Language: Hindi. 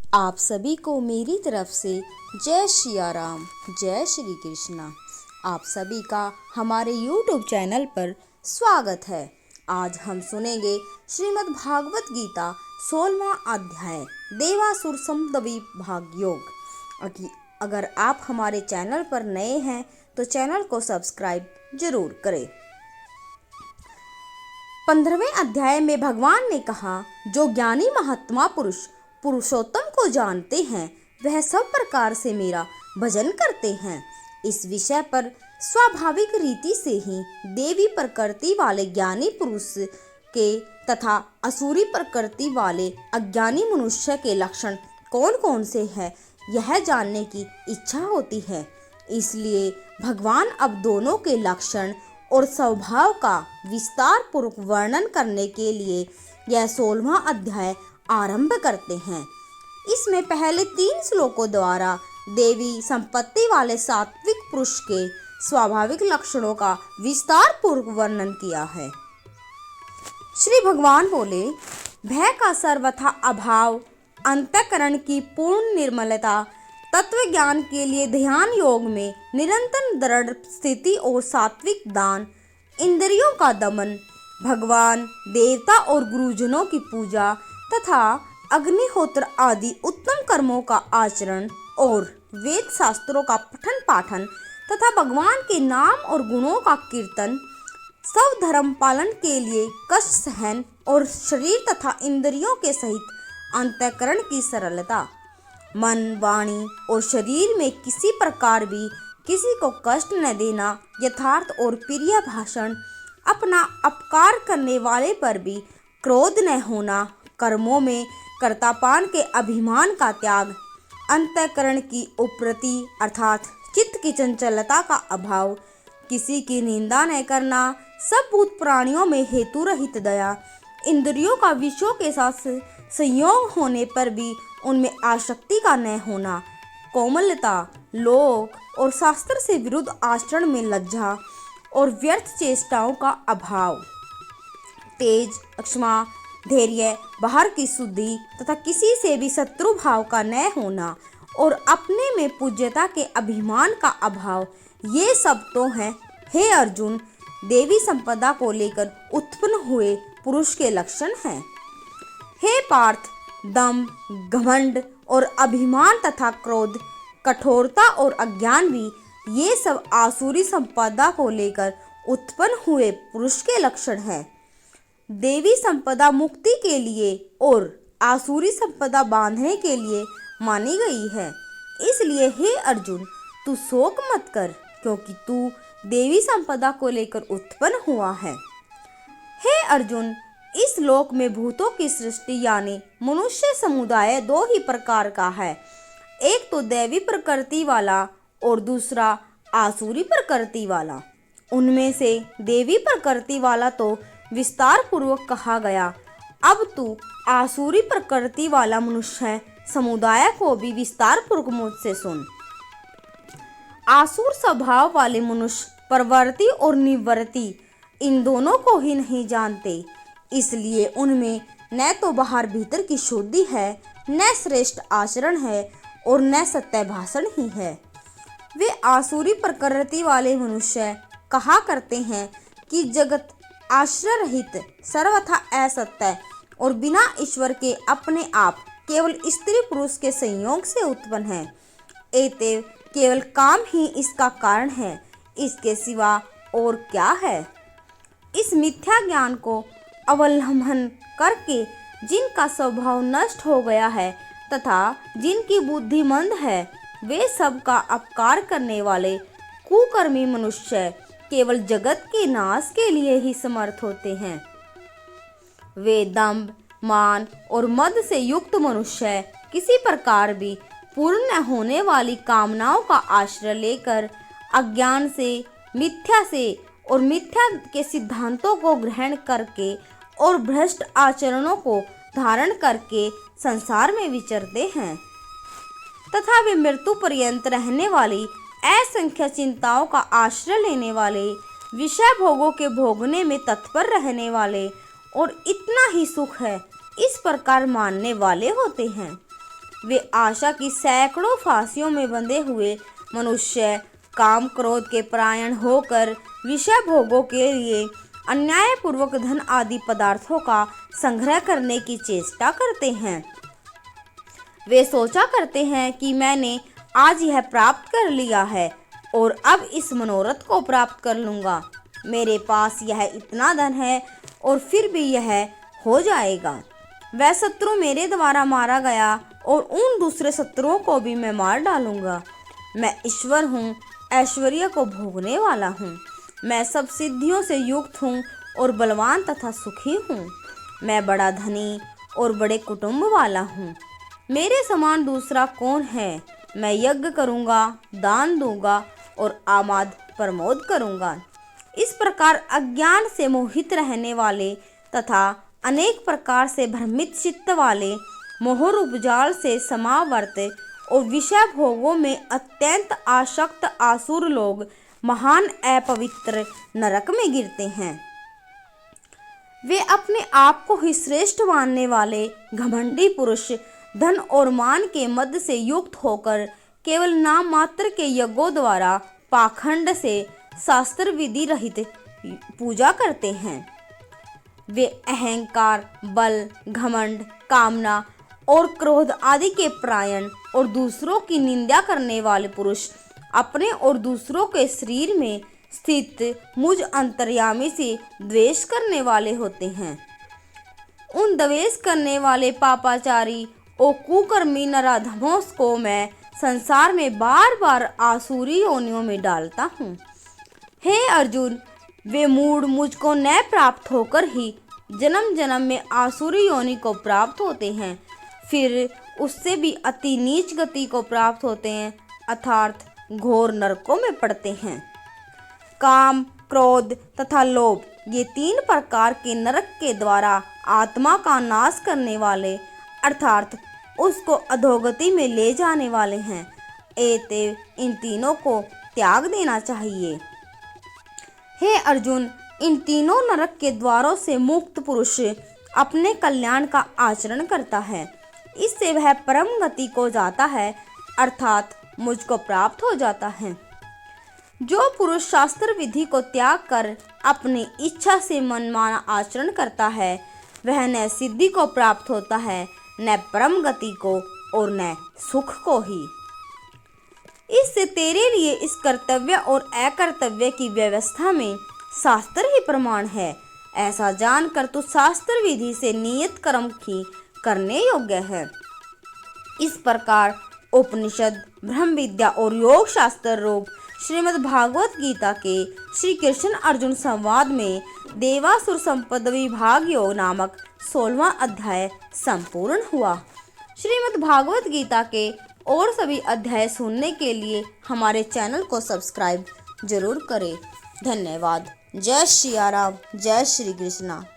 आप सभी को मेरी तरफ से जय सिया राम, जय श्री कृष्णा। आप सभी का हमारे YouTube चैनल पर स्वागत है। आज हम सुनेंगे श्रीमद् भागवत गीता 16वां अध्याय देवासुर संभवी भाग योग। अगर आप हमारे चैनल पर नए हैं तो चैनल को सब्सक्राइब जरूर करें। 15वें अध्याय में भगवान ने कहा, जो ज्ञानी महात्मा पुरुषोत्तम को जानते हैं वह सब प्रकार से मेरा भजन करते हैं। इस विषय पर स्वाभाविक रीति से ही देवी प्रकृति वाले ज्ञानी पुरुष के तथा असुरी प्रकृति वाले अज्ञानी मनुष्य के लक्षण कौन कौन से हैं यह जानने की इच्छा होती है। इसलिए भगवान अब दोनों के लक्षण और स्वभाव का विस्तार पूर्वक वर्णन करने के लिए यह 16वां अध्याय आरंभ करते हैं। इसमें पहले 3 श्लोकों द्वारा देवी संपत्ति वाले सात्विक पुरुष के स्वाभाविक लक्षणों का विस्तार पूर्वक वर्णन किया है। श्री भगवान बोले, भय का सर्वथा अभाव, अंतःकरण की पूर्ण निर्मलता, तत्व ज्ञान के लिए ध्यान योग में निरंतर दृढ़ स्थिति और सात्विक दान, इंद्रियों का दमन, भगवान देवता और गुरुजनों की पूजा तथा अग्निहोत्र आदि उत्तम कर्मों का आचरण और वेद शास्त्रों का पठन पाठन तथा भगवान के नाम और गुणों का कीर्तन, सब धर्म पालन के लिए कष्ट सहन और शरीर तथा इंद्रियों के सहित अंतःकरण की सरलता, मन वाणी और शरीर में किसी प्रकार भी किसी को कष्ट न देना, यथार्थ और प्रिय भाषण, अपना अपकार करने वाले पर भी क्रोध न होना, कर्मों में कर्तापान के अभिमान का त्याग, अंतःकरण की उपरति अर्थात चित्त की चंचलता का अभाव, किसी की निंदा न करना, सब भूत प्राणियों में हेतु रहित दया, इंद्रियों का विषयों के साथ संयोग होने पर भी उनमें आसक्ति का न होना, कोमलता, लोक और शास्त्र से विरुद्ध आचरण में लज्जा और व्यर्थ चेष्टाओं का अभाव, तेज, क्षमा, धैर्य, बाहर की शुद्धि तथा किसी से भी शत्रु भाव का न होना और अपने में पूज्यता के अभिमान का अभाव, ये सब तो हैं हे अर्जुन देवी संपदा को लेकर उत्पन्न हुए पुरुष के लक्षण हैं। हे पार्थ, दंभ, घमंड और अभिमान तथा क्रोध, कठोरता और अज्ञान भी ये सब आसुरी संपदा को लेकर उत्पन्न हुए पुरुष के लक्षण हैं। देवी संपदा मुक्ति के लिए और आसुरी संपदा बांधने के लिए मानी गई है। इसलिए हे अर्जुन, तू शोक मत कर, क्योंकि तू देवी संपदा को लेकर उत्पन्न हुआ है। हे अर्जुन, इस लोक में भूतों की सृष्टि यानी मनुष्य समुदाय 2 ही प्रकार का है, एक तो देवी प्रकृति वाला और दूसरा आसुरी प्रकृति वाला। उनमें से देवी प्रकृति वाला तो विस्तार पूर्वक कहा गया। अब तू आसुरी प्रकृति वाला मनुष्य समुदाय को भी विस्तार पूर्वक मुझसे सुन। आसुर स्वभाव वाले मनुष्य प्रवृत्ति और निवृत्ति इन दोनों को ही नहीं जानते, इसलिए उनमें न तो बाहर भीतर की शुद्धि है, न श्रेष्ठ आचरण है और न सत्य भाषण ही है। वे आसुरी प्रकृति वाले मनुष्य कहा करते हैं कि जगत आश्रय रहित, सर्वथा असत्य और बिना ईश्वर के अपने आप केवल स्त्री पुरुष के संयोग से उत्पन्न है। एतेव केवल काम ही इसका कारण है, इसके सिवा और क्या है। इस मिथ्या ज्ञान को अवलंबन करके जिनका स्वभाव नष्ट हो गया है तथा जिनकी बुद्धि मंद है, वे सब का अपकार करने वाले कुकर्मी मनुष्य केवल जगत के नाश के लिए ही समर्थ होते हैं। वे दंभ, मान और मद से युक्त मनुष्य किसी प्रकार भी पूर्ण न होने वाली कामनाओं का आश्रय लेकर अज्ञान से, मिथ्या से और मिथ्या के सिद्धांतों को ग्रहण करके और भ्रष्ट आचरणों को धारण करके संसार में विचरते हैं तथा वे मृत्यु पर्यंत रहने वाली असंख्य चिंताओं का आश्रय लेने वाले, विषय भोगों के भोगने में तत्पर रहने वाले और इतना ही सुख है इस प्रकार मानने वाले होते हैं। वे आशा की सैकड़ों फांसियों में बंधे हुए मनुष्य काम क्रोध के परायण होकर विषय भोगों के लिए अन्यायपूर्वक धन आदि पदार्थों का संग्रह करने की चेष्टा करते हैं। वे सोचा करते हैं कि मैंने आज यह प्राप्त कर लिया है और अब इस मनोरथ को प्राप्त कर लूँगा। मेरे पास यह इतना धन है और फिर भी यह हो जाएगा। वह शत्रु मेरे द्वारा मारा गया और उन दूसरे शत्रुओं को भी मैं मार डालूंगा। मैं ईश्वर हूँ, ऐश्वर्य को भोगने वाला हूँ। मैं सब सिद्धियों से युक्त हूँ और बलवान तथा सुखी हूँ। मैं बड़ा धनी और बड़े कुटुंब वाला हूँ। मेरे समान दूसरा कौन है। मैं यज्ञ करूँगा, दान दूंगा और आमाद प्रमोद करूँगा। इस प्रकार अज्ञान से मोहित रहने वाले तथा अनेक प्रकार से भ्रमित चित्त वाले मोहरूप जाल से समावर्त और विषय भोगों में अत्यंत आसक्त आसुर लोग महान अपवित्र नरक में गिरते हैं। वे अपने आप को ही श्रेष्ठ मानने वाले घमंडी पुरुष धन और मान के मद से युक्त होकर केवल नाम मात्र के यज्ञों द्वारा पाखंड से शास्त्र विधि रहित पूजा करते हैं। वे अहंकार, बल, घमंड, कामना और क्रोध आदि के परायण और दूसरों की निंदा करने वाले पुरुष अपने और दूसरों के शरीर में स्थित मुझ अंतर्यामी से द्वेष करने वाले होते हैं। उन द्वेष करने वाले पापाचारी और कुकर्मी नराधमों को मैं संसार में बार बार आसुरी योनियों में डालता हूँ। हे अर्जुन, वे मूढ़ मुझको न प्राप्त होकर ही जन्म जन्म में आसुरी योनि को प्राप्त होते हैं, फिर उससे भी अति नीच गति को प्राप्त होते हैं, अर्थात घोर नरकों में पड़ते हैं। काम, क्रोध तथा लोभ ये तीन प्रकार के नरक के द्वारा आत्मा का नाश करने वाले अर्थात उसको अधोगति में ले जाने वाले हैं। अतएव इन तीनों को त्याग देना चाहिए। हे अर्जुन, इन तीनों नरक के द्वारों से मुक्त पुरुष अपने कल्याण का आचरण करता है। इससे वह परम गति को जाता है अर्थात मुझको प्राप्त हो जाता है। जो पुरुष शास्त्र विधि को त्याग कर अपनी इच्छा से मनमाना आचरण करता है वह न सिद्धि को प्राप्त होता है, न परम गति को और न सुख को ही। इससे तेरे लिए इस कर्तव्य और अकर्तव्य की व्यवस्था में शास्त्र ही प्रमाण है। ऐसा जानकर तू शास्त्र विधि से नियत कर्म ही करने योग्य है। इस प्रकार उपनिषद, ब्रह्म विद्या और योग शास्त्र रूप श्रीमद् भागवत गीता के श्री कृष्ण अर्जुन संवाद में देवासुर संपद विभाग योग नामक 16वां अध्याय संपूर्ण हुआ। श्रीमद् भागवत गीता के और सभी अध्याय सुनने के लिए हमारे चैनल को सब्सक्राइब जरूर करें। धन्यवाद। जय श्री राम, जय श्री कृष्णा।